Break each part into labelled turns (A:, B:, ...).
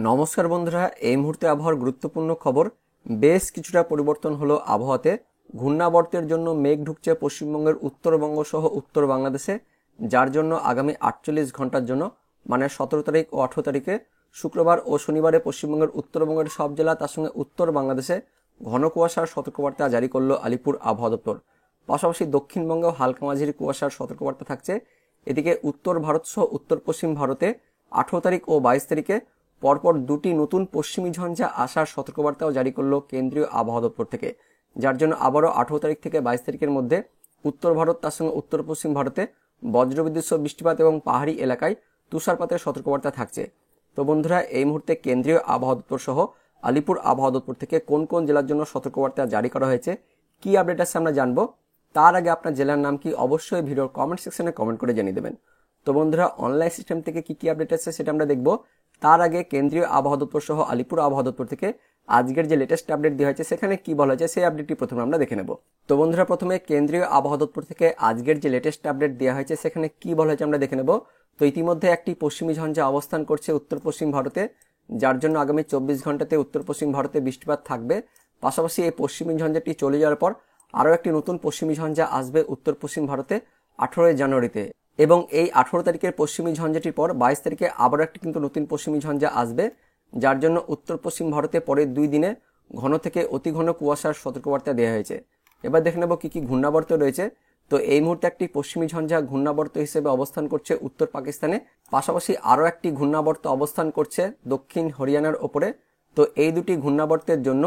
A: নমস্কার বন্ধুরা, এই মুহূর্তে আবহাওয়ার গুরুত্বপূর্ণ খবর। বেশ কিছুটা পরিবর্তন হলো আবহাওয়াতে। ঘূর্ণাবর্তের জন্য মেঘ ঢুকছে পশ্চিমবঙ্গের উত্তরবঙ্গ সহ উত্তর বাংলাদেশে, যার জন্য আগামী 48 ঘন্টার জন্য মানে 17 তারিখ ও 18 তারিখে শুক্রবার ও শনিবারে পশ্চিমবঙ্গের উত্তরবঙ্গের সব জেলা তার সঙ্গে উত্তর বাংলাদেশে ঘন কুয়াশার সতর্কবার্তা জারি করলো আলিপুর আবহাওয়া দপ্তর। পাশাপাশি দক্ষিণবঙ্গেও হালকা মাঝারি কুয়াশার সতর্কবার্তা থাকছে। এদিকে উত্তর ভারত সহ উত্তর পশ্চিম ভারতে 18 তারিখ ও 22 তারিখে পরপর দুটি নতুন পশ্চিমী ঝঞ্ঝা আসার সতর্কবার্তাও জারি করলো কেন্দ্রীয় আবহাওয়া দপ্তর থেকে, যার জন্য আবারও 18 তারিখ থেকে 22 তারিখের মধ্যে উত্তর ভারত তার সঙ্গে উত্তর পশ্চিম ভারতে বজ্রবিদ্যুৎ সহ বৃষ্টিপাত এবং পাহাড়ি এলাকায় তুষারপাতের সতর্কবার্তা থাকছে। তো বন্ধুরা, এই মুহূর্তে কেন্দ্রীয় আবহাওয়া দপ্তর সহ আলিপুর আবহাওয়া দপ্তর থেকে কোন কোন জেলার জন্য সতর্কবার্তা জারি করা হয়েছে, কি আপডেট আছে আমরা জানবো। তার আগে আপনার জেলার নাম কি অবশ্যই ভিডিওর কমেন্ট সেকশনে কমেন্ট করে জানিয়ে দেবেন। তো বন্ধুরা, অনলাইন সিস্টেম থেকে কি আপডেট আছে সেটা আমরা দেখবো। তার আগে কেন্দ্রীয় আবহাওয়া দপ্তর সহ আলিপুর আবহাওয়া দপ্তর থেকে আজকের যে লেটেস্ট আপডেট দেওয়া হয়েছে সেখানে কি বলা হয়েছে সেই আপডেটটি প্রথমে আমরা দেখে নেব। তো বন্ধুরা, প্রথমে কেন্দ্রীয় আবহাওয়া দপ্তর থেকে আজকের যে লেটেস্ট আপডেট দেওয়া হয়েছে সেখানে কি বলা হয়েছে আমরা দেখে নেব। তো ইতিমধ্যে একটি পশ্চিমী ঝঞ্ঝা অবস্থান করছে উত্তর পশ্চিম ভারতে, যার জন্য আগামী 24 ঘন্টাতে উত্তর পশ্চিম ভারতে বৃষ্টিপাত থাকবে। পাশাপাশি এই পশ্চিমী ঝঞ্ঝাটি চলে যাওয়ার পর আরও একটি নতুন পশ্চিমী ঝঞ্ঝা আসবে উত্তর পশ্চিম ভারতে 18 জানুয়ারিতে, এবং এই 18 তারিখের পশ্চিমী ঝঞ্ঝাটির পর 22 তারিখে আবারও একটি কিন্তু নতুন পশ্চিমী ঝঞ্ঝা আসবে, যার জন্য উত্তর পশ্চিম ভারতে পরের 2 দিনে ঘন থেকে অতি ঘন কুয়াশার সতর্কবার্তা দেওয়া হয়েছে। এবার দেখে নেব কি কি ঘূর্ণাবর্ত রয়েছে। তো এই মুহূর্তে একটি পশ্চিমী ঝঞ্ঝা ঘূর্ণাবর্ত হিসেবে অবস্থান করছে উত্তর পাকিস্তানে। পাশাপাশি আরও একটি ঘূর্ণাবর্ত অবস্থান করছে দক্ষিণ হরিয়ানার ওপরে। তো এই দুটি ঘূর্ণাবর্তের জন্য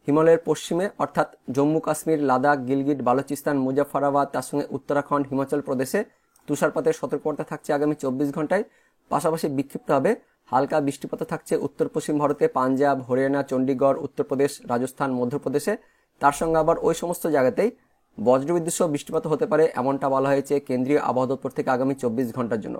A: হিমালয়ের পশ্চিমে অর্থাৎ জম্মু কাশ্মীর, লাদাখ, গিলগিট, বালুচিস্তান, মুজাফফরাবাদ তার সঙ্গে উত্তরাখণ্ড, হিমাচল প্রদেশে তুষারপাতের সতর্কবার্তা থাকছে আগামী 24 ঘন্টায়। পাশাপাশি বিক্ষিপ্তভাবে হালকা বৃষ্টিপাত থাকছে উত্তর পশ্চিম ভারতে পাঞ্জাব, হরিয়ানা, চণ্ডীগড়, উত্তরপ্রদেশ, রাজস্থান, মধ্যপ্রদেশে। তার সঙ্গে আবার ওই সমস্ত জায়গাতেই বজ্রবিদ্যুৎ সহ বৃষ্টিপাত হতে পারে, এমনটা বলা হয়েছে কেন্দ্রীয় আবহাওয়া দপ্তর থেকে আগামী 24 ঘন্টার জন্য।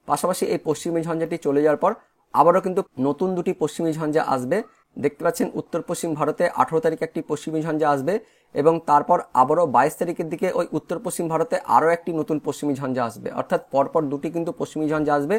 A: পাশাপাশি এই পশ্চিমী ঝঞ্ঝাটি চলে যাওয়ার পর আবারও কিন্তু নতুন দুটি পশ্চিমী ঝঞ্ঝা আসবে। দেখতে পাচ্ছেন উত্তর পশ্চিম ভারতে 18 তারিখে একটি পশ্চিমী ঝঞ্ঝা আসবে, এবং তারপর আবারও 22 তারিখের দিকে ওই উত্তর পশ্চিম ভারতে আরও একটি নতুন পশ্চিমী ঝঞ্ঝা আসবে, অর্থাৎ পরপর দুটি কিন্তু পশ্চিমী ঝঞ্ঝা আসবে।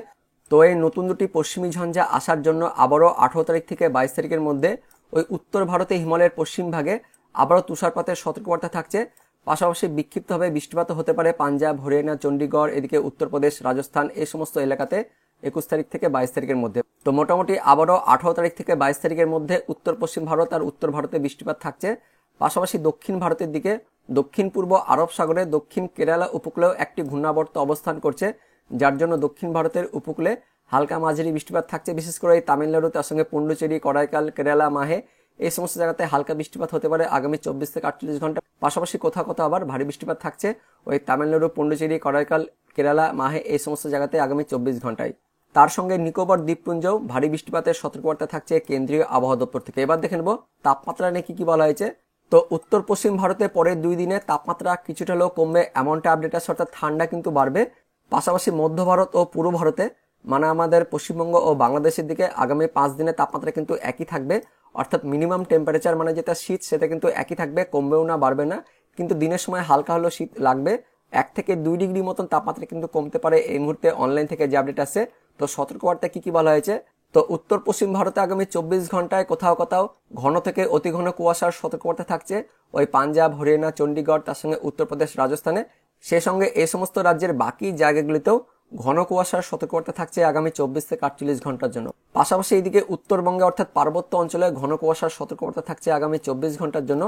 A: তো এই নতুন দুটি পশ্চিমী ঝঞ্ঝা আসার জন্য আবারও 18 তারিখ থেকে 22 তারিখের মধ্যে ওই উত্তর ভারতে হিমালয়ের পশ্চিম ভাগে আবারও তুষারপাতের সতর্কবার্তা থাকছে। পাশাপাশি বিক্ষিপ্তভাবে বৃষ্টিপাত হতে পারে পাঞ্জাব, হরিয়ানা, চণ্ডীগড়, এদিকে উত্তরপ্রদেশ, রাজস্থান এই সমস্ত এলাকাতে 21 তারিখ থেকে 22 তারিখের মধ্যে। তো মোটামুটি আবারও 18 তারিখ থেকে 22 তারিখের মধ্যে উত্তর পশ্চিম ভারত আর উত্তর ভারতে বৃষ্টিপাত থাকছে। পাশাপাশি দক্ষিণ ভারতের দিকে দক্ষিণ পূর্ব আরব সাগরে দক্ষিণ কেরালা উপকূলেও একটি ঘূর্ণাবর্ত অবস্থান করছে, যার জন্য দক্ষিণ ভারতের উপকূলে হালকা মাঝারি বৃষ্টিপাত থাকছে। বিশেষ করে এই তামিলনাড়ু তার সঙ্গে পুডুচেরি, করাইকাল, কেরালা, মাহে এই সমস্ত জায়গাতে হালকা বৃষ্টিপাত হতে পারে আগামী 24 থেকে 48 ঘন্টা। পাশাপাশি কোথাও কোথাও আবার ভারী বৃষ্টিপাত থাকছে ওই তামিলনাড়ু, পুডুচেরি, করাইকাল, কেরালা, মাহে এই সমস্ত জায়গাতে আগামী 24 ঘন্টায়। তার সঙ্গে নিকোবর দ্বীপপুঞ্জেও ভারী বৃষ্টিপাতের সতর্কবার্তা থাকছে কেন্দ্রীয় আবহাওয়া দপ্তর থেকে। এবার দেখে নেব তাপমাত্রা নিয়ে কি বলা হয়েছে। তো উত্তর পশ্চিম ভারতে পরের 2 দিনে তাপমাত্রা কিছুটা হলেও কমবে, এমনটা আপডেট আছে, অর্থাৎ ঠান্ডা কিন্তু বাড়বে। পাশাপাশি মধ্য ভারত ও পূর্ব ভারতে মানে আমাদের পশ্চিমবঙ্গ ও বাংলাদেশের দিকে আগামী 5 দিনে তাপমাত্রা কিন্তু একই থাকবে, অর্থাৎ মিনিমাম টেম্পারেচার মানে যেটা শীত সেটা কিন্তু একই থাকবে, কমবেও না বাড়বে না। কিন্তু দিনের সময় হালকা হলেও শীত লাগবে, 1 থেকে 2 ডিগ্রি মতন তাপমাত্রা কিন্তু কমতে পারে এই মুহূর্তে অনলাইন থেকে যে আপডেট আছে। তো সতর্কবার্তা কি বলা হয়েছে। তো উত্তর পশ্চিম ভারতে আগামী 24 ঘন্টায় কোথাও কোথাও ঘন থেকে অতি ঘন কুয়াশার সতর্কবার্তা থাকছে ওই পাঞ্জাব, হরিয়ানা, চণ্ডীগড় তার সঙ্গে উত্তরপ্রদেশ, রাজস্থানে। সেই সঙ্গে এই সমস্ত রাজ্যের বাকি জায়গাগুলিতেও ঘন কুয়াশার সতর্কবার্তা থাকছে আগামী 24 থেকে 48 ঘন্টার জন্য। পাশাপাশি এইদিকে উত্তরবঙ্গে অর্থাৎ পার্বত্য অঞ্চলে ঘন কুয়াশার সতর্কবার্তা থাকছে আগামী 24 ঘন্টার জন্য।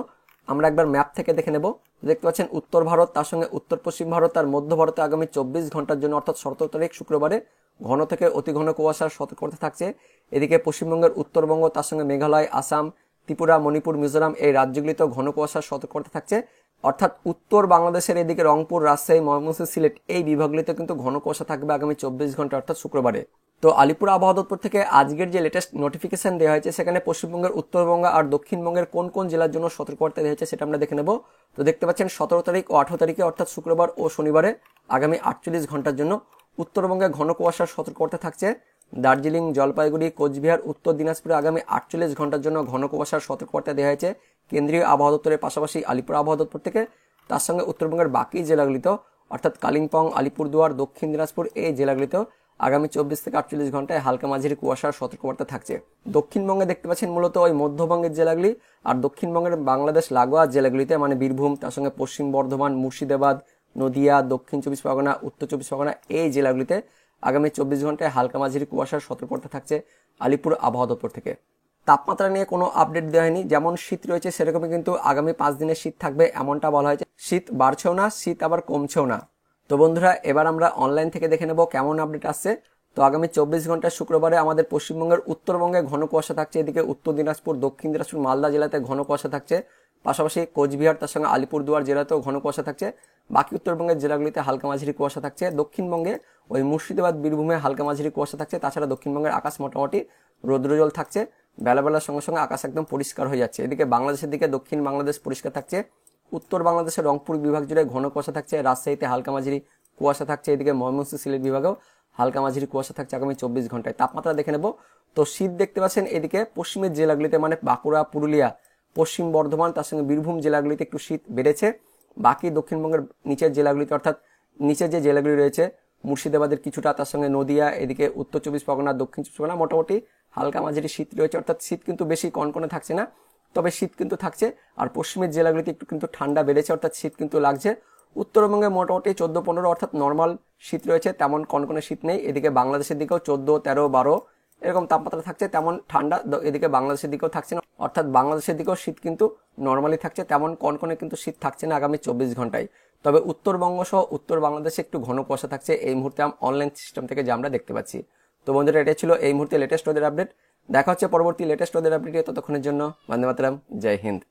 A: আমরা একবার ম্যাপ থেকে দেখে নেব। দেখতে পাচ্ছেন উত্তর ভারত তার সঙ্গে উত্তর পশ্চিম ভারত আর মধ্য ভারতে আগামী 24 ঘন্টার জন্য অর্থাৎ 17 তারিখ শুক্রবারে ঘন থেকে অতি ঘন কুয়াশার সতর্কবার্তা থাকছে। এদিকে পশ্চিমবঙ্গের উত্তরবঙ্গ তার সঙ্গে মেঘালয়, আসাম, ত্রিপুরা, মণিপুর, মিজোরাম এই রাজ্যগুলিতেও ঘন কুয়াশার সতর্কবার্তা থাকছে। অর্থাৎ উত্তর বাংলাদেশের এদিকে রংপুর, রাজশাহী, ময়মনসিংহ, সিলেট এই বিভাগগুলিতে কিন্তু ঘন কুয়াশা থাকবে আগামী 24 ঘন্টা অর্থাৎ শুক্রবারে। তো আলিপুর আবহাওয়া দপ্তর থেকে আজকের যে লেটেস্ট নোটিফিকেশন দেওয়া হয়েছে সেখানে পশ্চিমবঙ্গের উত্তরবঙ্গ আর দক্ষিণবঙ্গের কোন কোন জেলার জন্য সতর্কবার্তা দেওয়া হয়েছে সেটা আমরা দেখে নেব। তো দেখতে পাচ্ছেন 17 তারিখ ও 18 তারিখে অর্থাৎ শুক্রবার ও শনিবারে আগামী 48 ঘন্টার জন্য উত্তরবঙ্গে ঘন কুয়াশার সতর্কবার্তা থাকছে। দার্জিলিং, জলপাইগুড়ি, কোচবিহার, উত্তর দিনাজপুরে আগামী 48 ঘন্টার জন্য ঘন কুয়াশার সতর্কবার্তা দেওয়া হয়েছে কেন্দ্রীয় আবহাওয়া দপ্তরের পাশাপাশি আলিপুর আবহাওয়া দপ্তর থেকে। তার সঙ্গে উত্তরবঙ্গের বাকি জেলাগুলিতেও অর্থাৎ কালিম্পং, আলিপুরদুয়ার, দক্ষিণ দিনাজপুর এই জেলাগুলিতেও আগামী 24 থেকে 48 ঘন্টায় হালকা মাঝারি কুয়াশার সতর্কবার্তা থাকছে। দক্ষিণবঙ্গে দেখতে পাচ্ছেন মূলত ওই মধ্যবঙ্গের জেলাগুলি আর দক্ষিণবঙ্গের বাংলাদেশ লাগোয়া জেলাগুলিতে মানে বীরভূম, তার সঙ্গে পশ্চিম বর্ধমান, মুর্শিদাবাদ, নদিয়া, দক্ষিণ 24 পরগনা, উত্তর 24 পরগনা, এই জেলাগুলিতে আগামী 24 ঘন্টায় হালকা মাঝারি কুয়াশার সতর্কবার্তা থাকছে আলিপুর আবহাওয়া দপ্তর থেকে। তাপমাত্রা নিয়ে কোনো আপডেট দেওয়া হয়নি, যেমন শীত রয়েছে সেরকমই কিন্তু আগামী 5 দিনের শীত থাকবে এমনটা বলা হয়েছে। শীত বাড়ছেও না, শীত আবার কমছেও না। তো বন্ধুরা, এবার আমরা অনলাইন থেকে দেখে নেব কেমন আপডেট আসছে। তো আগামী 24 ঘন্টায় শুক্রবারে আমাদের পশ্চিমবঙ্গের উত্তরবঙ্গে ঘন কুয়াশা থাকছে, এদিকে উত্তর দিনাজপুর, দক্ষিণ দিনাজপুর, মালদা জেলাতে ঘন কুয়াশা থাকছে, পাশাপাশি কোচবিহার তার সঙ্গে আলিপুরদুয়ার জেলাতেও ঘন কুয়াশা থাকছে। বাকি উত্তরবঙ্গের জেলাগুলিতে হালকা মাঝারি কুয়াশা থাকছে। দক্ষিণবঙ্গে ওই মুর্শিদাবাদ, বীরভূমে হালকা মাঝারি কুয়াশা থাকছে। তাছাড়া দক্ষিণবঙ্গের আকাশ মোটামুটি রৌদ্রোজ্জ্বল থাকছে, বেলাবেলার সঙ্গে সঙ্গে আকাশ একদম পরিষ্কার হয়ে যাচ্ছে। এদিকে বাংলাদেশের দিকে দক্ষিণ বাংলাদেশ পরিষ্কার থাকছে, উত্তর বাংলাদেশের রংপুর বিভাগ জুড়ে ঘন কুয়াশা থাকছে, রাজশাহীতে হালকা মাঝারি কুয়াশা থাকছে, এদিকে ময়মনসিংহ, সিলেট বিভাগেও হালকা মাঝারি কুয়াশা থাকছে আগামী 24 ঘন্টায়। তাপমাত্রা দেখে নেব। তো শীত দেখতে পাচ্ছেন এদিকে পশ্চিমের জেলাগুলিতে মানে বাঁকুড়া, পুরুলিয়া, পশ্চিম বর্ধমান, তার সঙ্গে বীরভূম জেলাগুলিতে একটু শীত বেড়েছে। বাকি দক্ষিণবঙ্গের নিচের জেলাগুলিতে অর্থাৎ নিচের যে জেলাগুলি রয়েছে মুর্শিদাবাদের কিছুটা, তার সঙ্গে নদিয়া, এদিকে উত্তর 24 পরগনা, দক্ষিণ 24 পরগনা মোটামুটি হালকা মাঝারি শীত রয়েছে, অর্থাৎ শীত কিন্তু বেশি কনকনে থাকছে না, তবে শীত কিন্তু থাকছে। আর পশ্চিমের জেলাগুলিতে একটু কিন্তু ঠান্ডা বেড়েছে, অর্থাৎ শীত কিন্তু লাগছে। উত্তরবঙ্গে মোটামুটি 14-15 অর্থাৎ নর্মাল শীত রয়েছে, তেমন কনকনে শীত নেই। এদিকে বাংলাদেশের দিকেও 14, 13, 12 এরকম তাপমাত্রা থাকছে, তেমন ঠান্ডা এদিকে বাংলাদেশের দিকেও থাকছে না, অর্থাৎ বাংলাদেশের দিকেও শীত কিন্তু নর্মালি থাকছে, তেমন কনকনে কিন্তু শীত থাকছে না আগামী 24 ঘন্টায়। তবে উত্তরবঙ্গ সহ উত্তর বাংলাদেশে একটু ঘন কুয়াশা থাকছে এই মুহূর্তে অনলাইন সিস্টেম থেকে যা আমরা দেখতে পাচ্ছি। তো বন্ধুরা, এটাই ছিল এই মুহূর্তে লেটেস্ট ওয়েদার আপডেট। দেখা হচ্ছে পরবর্তী লেটেস্ট ওয়েদার আপডেটে, ততক্ষণের জন্য বন্দে মাতরম, জয় হিন্দ।